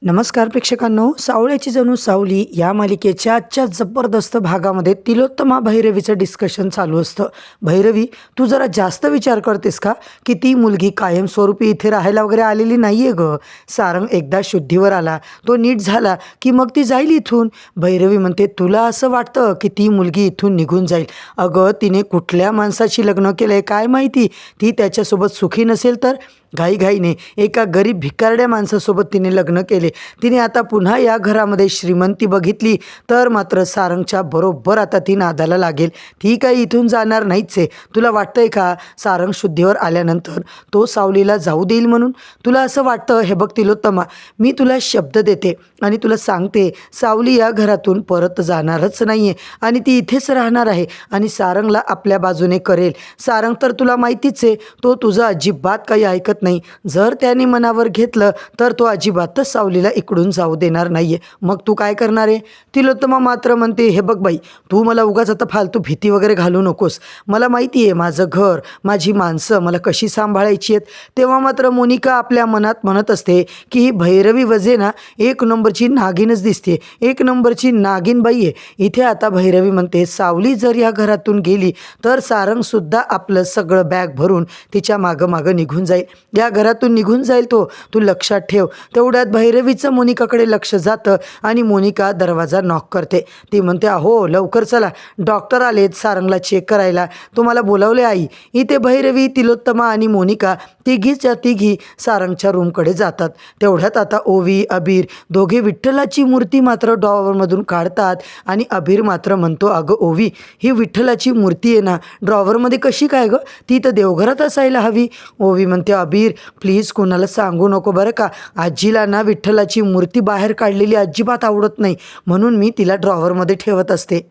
नमस्कार प्रेक्षकांनो, सावळ्याची जणू सावली या मालिकेच्या आजच्या जबरदस्त भागामध्ये तिलोत्तमा भैरवीचं डिस्कशन चालू असतं. भैरवी, तू जरा जास्त विचार करतेस का की ती मुलगी कायमस्वरूपी इथे राहायला वगैरे आलेली नाही आहे गं. सारंग एकदा शुद्धीवर आला, तो नीट झाला की मग ती जाईल इथून. भैरवी म्हणते, तुला असं वाटतं की ती मुलगी इथून निघून जाईल? अगं, तिने कुठल्या माणसाशी लग्न केलं आहे काय माहिती. ती त्याच्यासोबत सुखी नसेल तर घाईघाईने एका गरीब भिकारड्या माणसासोबत तिने लग्न केले. तिने आता पुन्हा या घरामध्ये श्रीमंती बघितली तर मात्र सारंगच्या बरोबर आता ती नादाला लागेल. ती काही इथून जाणार नाहीच आहे. तुला वाटतंय का सारंग शुद्धीवर आल्यानंतर तो सावलीला जाऊ देईल म्हणून? तुला असं वाटतं? हे बघ तिलोत्तमा, मी तुला शब्द देते आणि तुला सांगते, सावली या घरातून परत जाणारच नाही आहे आणि ती इथेच राहणार आहे आणि सारंगला आपल्या बाजूने करेल. सारंग तर तुला माहितीच आहे, तो तुझं अजिबात काही ऐकत नाही. जर त्याने मनावर घेतलं तर तो अजिबातच सावलीला इकडून जाऊ देणार नाही आहे. मग तू काय करणार आहे? तिलोत्तमा मात्र म्हणते, हे बघ बाई, तू मला उगाच आता फालतू भीती वगैरे घालू नकोस. मला माहिती आहे माझं घर, माझी माणसं मला कशी सांभाळायची आहेत. तेव्हा मात्र मोनिका आपल्या मनात म्हणत असते की ही भैरवी वजे ना एक नंबरची नागिनच दिसते, एक नंबरची नागिन बाई आहे. इथे आता भैरवी म्हणते, सावली जर या घरातून गेली तर सारंगसुद्धा आपलं सगळं बॅग भरून तिच्या मागं मागं निघून जाईल, या घरातून निघून जाईल तो. तू लक्षात ठेव. तेवढ्यात भैरवीचं मोनिकाकडे लक्ष जातं आणि मोनिका दरवाजा नॉक करते. ती म्हणते, अहो लवकर चला, डॉक्टर आलेत सारंगला चेक करायला, तुम्हाला बोलावले आई. इथे भैरवी, तिलोत्तमा आणि मोनिका तिघीच्या तिघी सारंगच्या रूमकडे जातात. तेवढ्यात आता ओवी, अबीर दोघे विठ्ठलाची मूर्ती मात्र ड्रॉवरमधून काढतात आणि अबीर मात्र म्हणतो, अगं ओवी, ही विठ्ठलाची मूर्ती आहे ना, ड्रॉवरमध्ये कशी काय गं? ती तर देवघरात असायला हवी. ओवी म्हणते, अबीर प्लीज कोणाला सांगू नको बरं का. आजीला ना विठ्ठलाची मूर्ती बाहेर काढलेली अजिबात आवडत नाही, म्हणून मी तिला ड्रॉवरमध्ये ठेवत असते.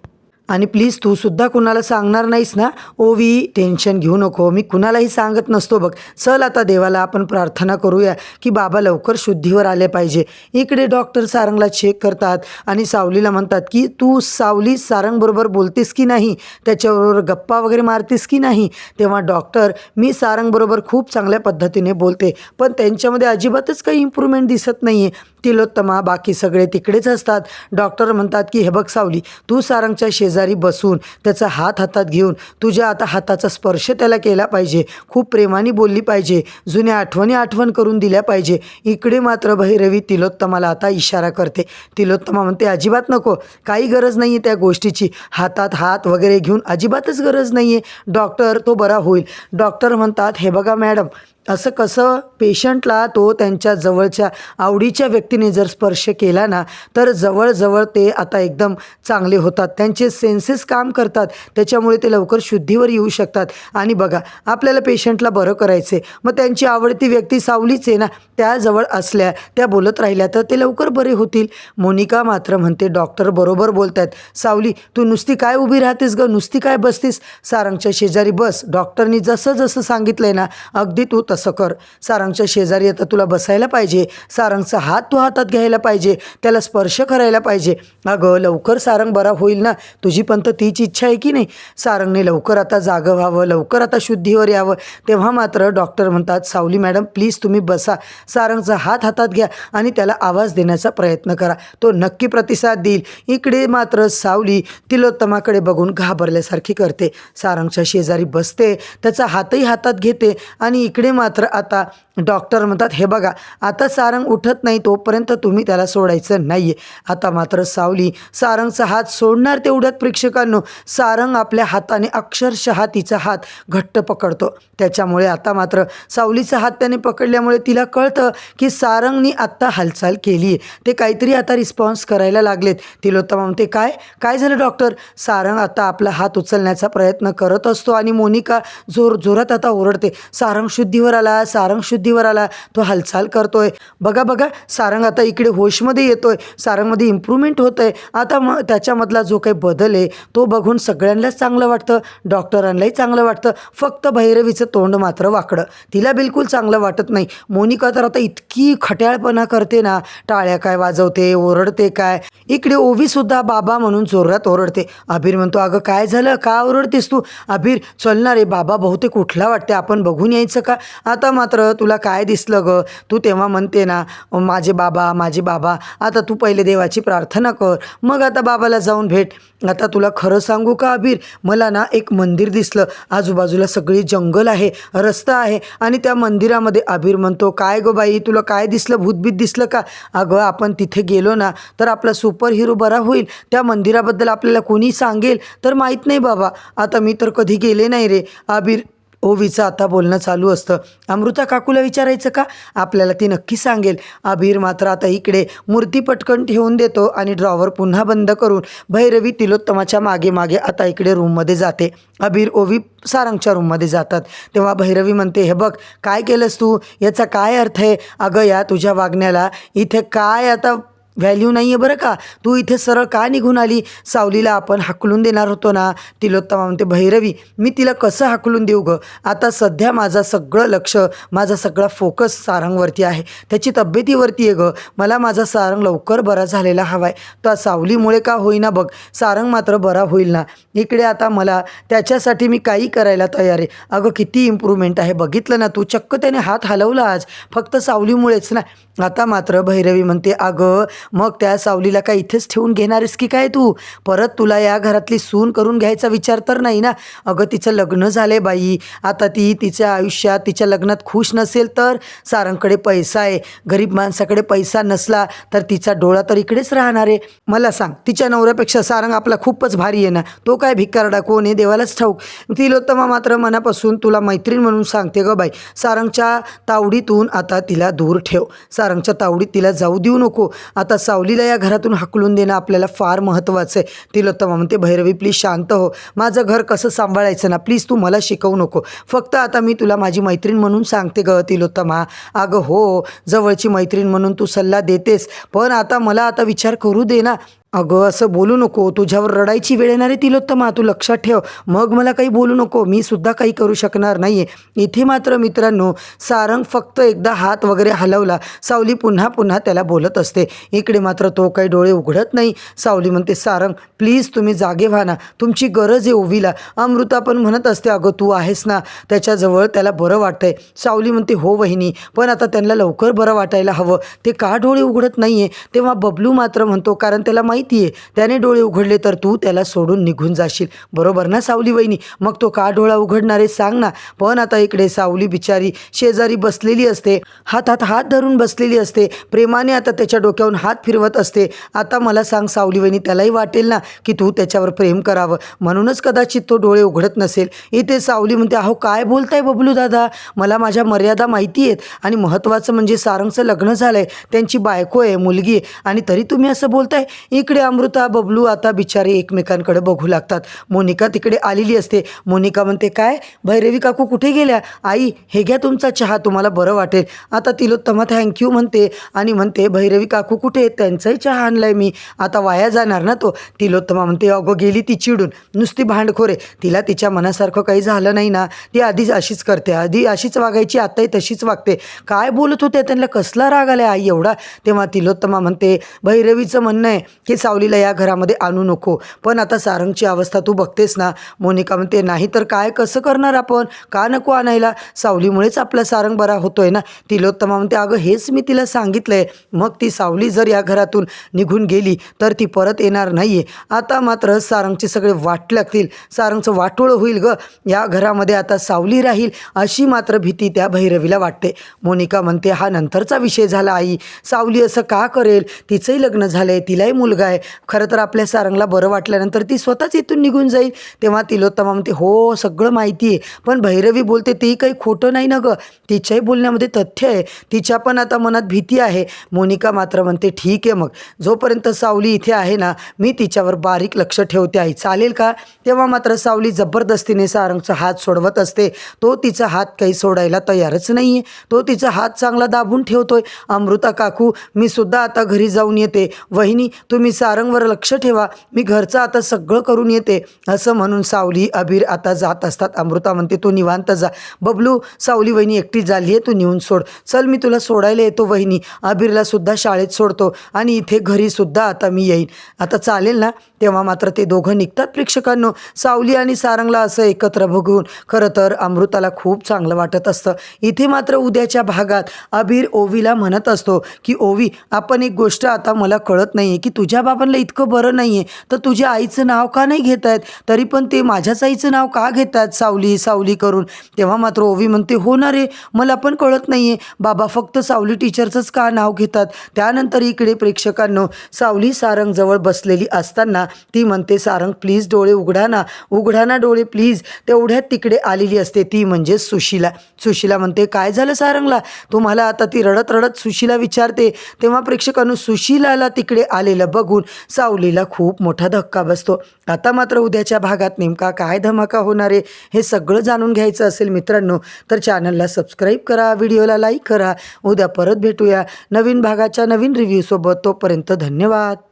आणि प्लीज तू सुद्धा कुणाला सांगणार नाहीस ना? ओवी, टेन्शन घेऊ नको, मी कुणालाही सांगत नसतो बघ. चल आता देवाला आपण प्रार्थना करूया की बाबा लवकर शुद्धीवर आले पाहिजे. इकडे डॉक्टर सारंगला चेक करतात आणि सावलीला म्हणतात की तू सावली सारंगबरोबर बोलतेस की नाही, त्याच्याबरोबर गप्पा वगैरे मारतेस की नाही? तेव्हा डॉक्टर, मी सारंगबरोबर खूप चांगल्या पद्धतीने बोलते, पण त्यांच्यामध्ये अजिबातच काही इम्प्रूव्हमेंट दिसत नाही आहे. तिलोत्तमा, बाकी सगळे तिकडेच असतात. डॉक्टर म्हणतात की हे बघ सावली, तू सारंगच्या शेजारी बसून त्याचा हात हातात घेऊन तुझ्या आता हाताचा स्पर्श त्याला केला पाहिजे, खूप प्रेमाने बोलली पाहिजे, जुन्या आठवणी आठवण करून दिल्या पाहिजे. इकडे मात्र भैरवी तिलोत्तमाला आता इशारा करते. तिलोत्तमा म्हणते, अजिबात नको, काही गरज नाही आहे त्या गोष्टीची, हातात हात वगैरे घेऊन अजिबातच गरज नाही आहे. डॉक्टर, तो बरा होईल. डॉक्टर म्हणतात, हे बघा मॅडम, असं कसं पेशंटला तो त्यांच्या जवळच्या आवडीच्या व्यक्तीने जर स्पर्श केला ना तर जवळजवळ ते आता एकदम चांगले होतात, त्यांचे सेन्सेस काम करतात, त्याच्यामुळे ते लवकर शुद्धीवर येऊ शकतात. आणि बघा, आपल्याला पेशंटला बरं करायचे, मग त्यांची आवडती व्यक्ती सावलीच आहे ना, त्याजवळ असल्या, त्या बोलत राहिल्या तर ते लवकर बरे होतील. मोनिका मात्र म्हणते, डॉक्टर बरोबर बोलत आहेत. सावली, तू नुसती काय उभी राहतेस गं, नुसती काय बसतीस? सारंगच्या शेजारी बस. डॉक्टरनी जसं जसं सांगितलं आहे ना अगदी तू तसं कर. सारंगच्या शेजारी आता तुला बसायला पाहिजे, सारंगचा हात तू हातात घ्यायला पाहिजे, त्याला स्पर्श करायला पाहिजे. अगं लवकर सारंग बरा होईल ना, तुझी पण तर तीच इच्छा आहे की नाही? सारंगने लवकर आता जागं व्हावं, लवकर आता शुद्धीवर यावं. तेव्हा मात्र डॉक्टर म्हणतात, सावली मॅडम प्लीज तुम्ही बसा, सारंगचा हात हातात घ्या आणि त्याला आवाज देण्याचा प्रयत्न करा, तो नक्की प्रतिसाद देईल. इकडे मात्र सावली तिलोत्तमाकडे बघून घाबरल्यासारखी करते, सारंगच्या शेजारी बसते, त्याचा हातही हातात घेते. आणि इकडे मात्र आता डॉक्टर म्हणतात, हे बघा, आता सारंग उठत नाही तोपर्यंत तुम्ही त्याला सोडायचं नाही आहे. आता मात्र सावली सारंगचा हात सोडणार. तेवढ्यात प्रेक्षकांनो, सारंग आपल्या हाताने अक्षरशः तिचा हात घट्ट पकडतो. त्याच्यामुळे आता मात्र सावलीचा हात त्याने पकडल्यामुळे तिला कळतं की सारंगनी आत्ता हालचाल केली आहे, ते काहीतरी आता रिस्पॉन्स करायला लागलेत. तिलोत्तमा म्हणते, काय काय झालं डॉक्टर? सारंग आता आपला हात उचलण्याचा प्रयत्न करत असतो आणि मोनिका जोरात आता ओरडते, सारंग शुद्धीवर आला, सारंग शुद्धीवर आला, तो हालचाल करतोय, बघा बघा, सारंग आता इकडे होशमध्ये येतोय, सारंगमध्ये इम्प्रूव्हमेंट होतं आहे. आता त्याच्यामधला जो काही बदल आहे तो बघून सगळ्यांनाच चांगलं वाटतं, डॉक्टरांनाही चांगलं वाटतं. फक्त भैरवीचं तोंड मात्र वाकडं, तिला बिलकुल चांगलं वाटत नाही. मोनिका तर आता इतकी खट्याळपणा करते ना, टाळ्या काय वाजवते, ओरडते काय. इकडे ओवीसुद्धा बाबा म्हणून जोरात ओरडते. अबीर म्हणतो, अगं काय झालं, का ओरडतेस तू? अबीर, चल ना रे, बाबा बहुतेक उठला वाटते, आपण बघून यायचं का? आता मात्र तुला काय दिसलं गं? तू तेव्हा म्हणते ना माझे बाबा माझे बाबा, आता तू पहिले देवाची प्रार्थना कर, मग आता बाबाला जाऊन भेट. आता तुला खरं सांगू का अबीर, मला ना एक मंदिर दिसलं, आजूबाजूला सगळी जंगल आहे, रस्ता आहे आणि त्या मंदिरामध्ये. अबीर म्हणतो काय गो बाई, तुला काय दिसलं, भूतबीत दिसलं का? अगं आपण तिथे गेलो ना तर आपला सुपर हिरो बरा होईल, त्या मंदिराबद्दल आपल्याला कोणी सांगेल तर माहीत नाही बाबा, आता मी तर कधी गेले नाही रे. अबीर ओवीचं आता बोलणं चालू असतं. अमृता काकूला विचारायचं का, आपल्याला ती नक्की सांगेल. अबीर मात्र आता इकडे मूर्ती पटकन ठेवून देतो आणि ड्रॉवर पुन्हा बंद करून भैरवी तिलोत्तमाच्या मागे मागे आता इकडे रूममध्ये जाते. अबीर ओवी सारंगच्या रूममध्ये जातात. तेव्हा भैरवी म्हणते हे बघ काय केलंस तू, याचा काय अर्थ आहे? अगं या तुझ्या वागण्याला इथे काय आता व्हॅल्यू नाही आहे बरं का, तू इथे सरळ का निघून आली? सावलीला आपण हाकलून देणार होतो ना. तिलोत्तमा म्हणते भैरवी मी तिला कसं हाकलून देऊ गं, आता सध्या माझं सगळं लक्ष, माझा सगळा फोकस सारंगवरती आहे, त्याची तब्येतीवरती आहे गं. मला माझा सारंग लवकर बरा झालेला हवा आहे, त्या सावलीमुळे का होईना बघ, सारंग मात्र बरा होईल ना. इकडे आता मला त्याच्यासाठी मी काही करायला तयार आहे. अगं किती इम्प्रूव्हमेंट आहे बघितलं ना तू, चक्क त्याने हात हलवला आज, फक्त सावलीमुळेच ना. आता मात्र भैरवी म्हणते अगं मग त्या सावलीला काय इथेच ठेवून घेणारेस की काय तू? परत तुला या घरातली सून करून घ्यायचा विचार तर नाही ना? अगं तिचं लग्न झाले बाई, आता ती तिच्या आयुष्यात तिच्या लग्नात खुश नसेल तर? सारंगकडे पैसा आहे, गरीब माणसाकडे पैसा नसला तर तिचा डोळा तर इकडेच राहणार आहे. मला सांग तिच्या नवऱ्यापेक्षा सारंग आपला खूपच भारी आहे ना, तो काय भिकारडा कोण आहे देवालाच ठाऊक. तिलोत्तमा मात्र मनापासून तुला मैत्रीण म्हणून सांगते गं बाई, सारंगच्या तावडीतून आता तिला दूर ठेव, सारंगच्या तावडीत तिला जाऊ देऊ नको. आता सावलीला या घरातून हाकलून देणं आपल्याला फार महत्त्वाचं आहे. तिलोत्तमा म्हणते भैरवी प्लीज शांत हो, माझं घर कसं सांभाळायचं ना, प्लीज तू मला शिकवू नको, फक्त आता मी तुला माझी मैत्रीण म्हणून सांगते गं तिलोत्तमा. अगं हो जवळची मैत्रीण म्हणून तू सल्ला देतेस, पण आता मला आता विचार करू दे ना. अगं असं बोलू नको, तुझ्यावर रडायची वेळ येणार आहे तिलोत्तमा, तू लक्षात ठेव. मग मला काही बोलू नको, मी सुद्धा काही करू शकणार नाही आहे. इथे मात्र मित्रांनो सारंग फक्त एकदा हात वगैरे हलवला, सावली पुन्हा पुन्हा त्याला बोलत असते. इकडे मात्र तो काही डोळे उघडत नाही. सावली म्हणते सारंग प्लीज तुम्ही जागे व्हा ना, तुमची गरज आहे ओवीला. अमृता पण म्हणत असते अगं तू आहेस ना त्याच्याजवळ, त्याला बरं वाटतंय. सावली म्हणते हो वहिनी, पण आता त्यांना लवकर बरं वाटायला हवं, ते का डोळे उघडत नाही आहे? तेव्हा बबलू मात्र म्हणतो कारण त्याला माहिती आहे त्याने डोळे उघडले तर तू त्याला सोडून निघून जाशील, बरोबर ना सावली वहिनी? मग तो का डोळा उघडणार आहे सांग ना. पण आता इकडे सावली बिचारी शेजारी बसलेली असते, हातात हात धरून बसलेली असते, प्रेमाने आता त्याच्या डोक्यावरून हात फिरवत असते. आता मला सांग सावली वहिनी, त्यालाही वाटेल ना की तू त्याच्यावर प्रेम करावं, म्हणूनच कदाचित तो डोळे उघडत नसेल. इथे सावली म्हणते अहो काय बोलताय बबलू दादा, मला माझ्या मर्यादा माहिती आहेत आणि महत्त्वाचं म्हणजे सारंगचं लग्न झालं आहे, त्यांची बायको आहे, मुलगी आहे, आणि तरी तुम्ही असं बोलताय. इकडे अमृता बबलू आता बिचारे एकमेकांकडे बघू लागतात. मोनिका तिकडे आलेली असते. मोनिका म्हणते काय भैरवी काकू कुठे गेल्या? आई हे घ्या तुमचा चहा, तुम्हाला बरं वाटेल. आता तिलोत्तमा थँक्यू म्हणते आणि म्हणते भैरवी काकू कुठे, त्यांचाही चहा आणलाय मी, आता वाया जाणार ना तो. तिलोत्तमा म्हणते अगं गेली ती चिडून, नुसती भांडखोरे, तिला तिच्या मनासारखं काही झालं नाही ना, ती आधीच अशीच करते, आधी अशीच वागायची, आताही तशीच वागते. काय बोलत होते, त्यांना कसला राग आलाय आई एवढा? तेव्हा तिलोत्तमा म्हणते भैरवीचं म्हणणं आहे की सावलीला या घरामध्ये आणू नको, पण आता सारंगची अवस्था तू बघतेस ना. मोनिका म्हणते नाही तर काय, कसं करणार आपण, का नको आणायला, सावलीमुळेच आपला सारंग बरा होतोय ना. तिलोत्तमा म्हणते अगं हेच मी तिला सांगितलंय, मग ती सावली जर या घरातून निघून गेली तर ती परत येणार नाही आहे. आता मात्र सारंगचे सगळे वाट लागतील, सारंगचं वाटोळं होईल गं, या घरामध्ये आता सावली राहील अशी मात्र भीती त्या भैरवीला वाटते. मोनिका म्हणते हा नंतरचा विषय झाला आई, सावली असं का करेल, तिचंही लग्न झालंय, तिलाही मुलगा आहे, खरं तर आपल्या सारंगला बरं वाटल्यानंतर ती स्वतःच इथून निघून जाईल. तेव्हा तिलोत्तमा म्हणते हो सगळं माहिती आहे, पण भैरवी बोलते तेही काही खोटं नाही ना गं, तिच्याही बोलण्यामध्ये तथ्य आहे, तिच्या पण आता मनात भीती आहे. मोनिका मात्र म्हणते ठीक आहे, मग जोपर्यंत सावली इथे आहे ना मी तिच्यावर बारीक लक्ष ठेवते आई, चालेल का? तेव्हा मात्र सावली जबरदस्तीने सारंगचा हात सोडवत असते. तो तिचा हात काही सोडायला तयारच नाही आहे, तो तिचा हात चांगला दाबून ठेवतोय. अमृता काकू मी सुद्धा आता घरी जाऊन येते, वहिनी तुम्ही सारंगवर लक्ष ठेवा, मी घरचं आता सगळं करून येते. असं म्हणून सावली अबीर आता जात असतात. अमृता म्हणते तू निवांत जा. बबलू, सावली वहिनी एकटी झाली आहे, तू नेऊन सोड. चल मी तुला सोडायला येतो वहिनी. अबीरला सुद्धा शाळेत सोडतो आणि इथे घरी सुद्धा आता मी येईन. आता चालेल ना? तेव्हा मात्र ते दोघं निघतात. प्रेक्षकांनो, सावली आणि सारंगला असं एकत्र बघून खरं तर अमृताला खूप चांगलं वाटत असतं. इथे मात्र उद्याच्या भागात अबीर ओवीला म्हणत असतो की ओवी, आपण एक गोष्ट आता मला कळत नाही आहे की तुझ्या बाबांना इतकं बरं नाही आहे तर तुझ्या आईचं नाव का नाही घेत आहेत, तरी पण ते माझ्याच आईचं नाव का घेत आहेत सावली सावली करून. तेव्हा मात्र ओवी म्हणते हो ना रे, मला पण कळत नाही आहे, बाबा फक्त सावली टीचरचंच का नाव घेतात. त्यानंतर इकडे प्रेक्षकांनो, सावली सारंग जवळ बसलेली असताना ती म्हणते सारंग प्लीज डोळे उघडा ना, उघडा ना डोळे प्लीज. तेवढ्यात तिकडे आलेली असते ती म्हणजे सुशीला. सुशीला म्हणते काय झालं सारंगला, तुम्हाला आता ती रडत रडत सुशीला विचारते. तेव्हा प्रेक्षकांनो, सुशीलाला तिकडे आलेलं बघून सावलीला खूप मोठा धक्का बसतो. आता मात्र उद्याच्या भागात नेमका काय धमाका होणार आहे हे सगळं जाणून घ्यायचं असेल मित्रांनो, तर चॅनलला सबस्क्राईब करा, व्हिडिओला लाईक करा. उद्या परत भेटूया नवीन भागाच्या नवीन रिव्ह्यूसोबत. तोपर्यंत धन्यवाद.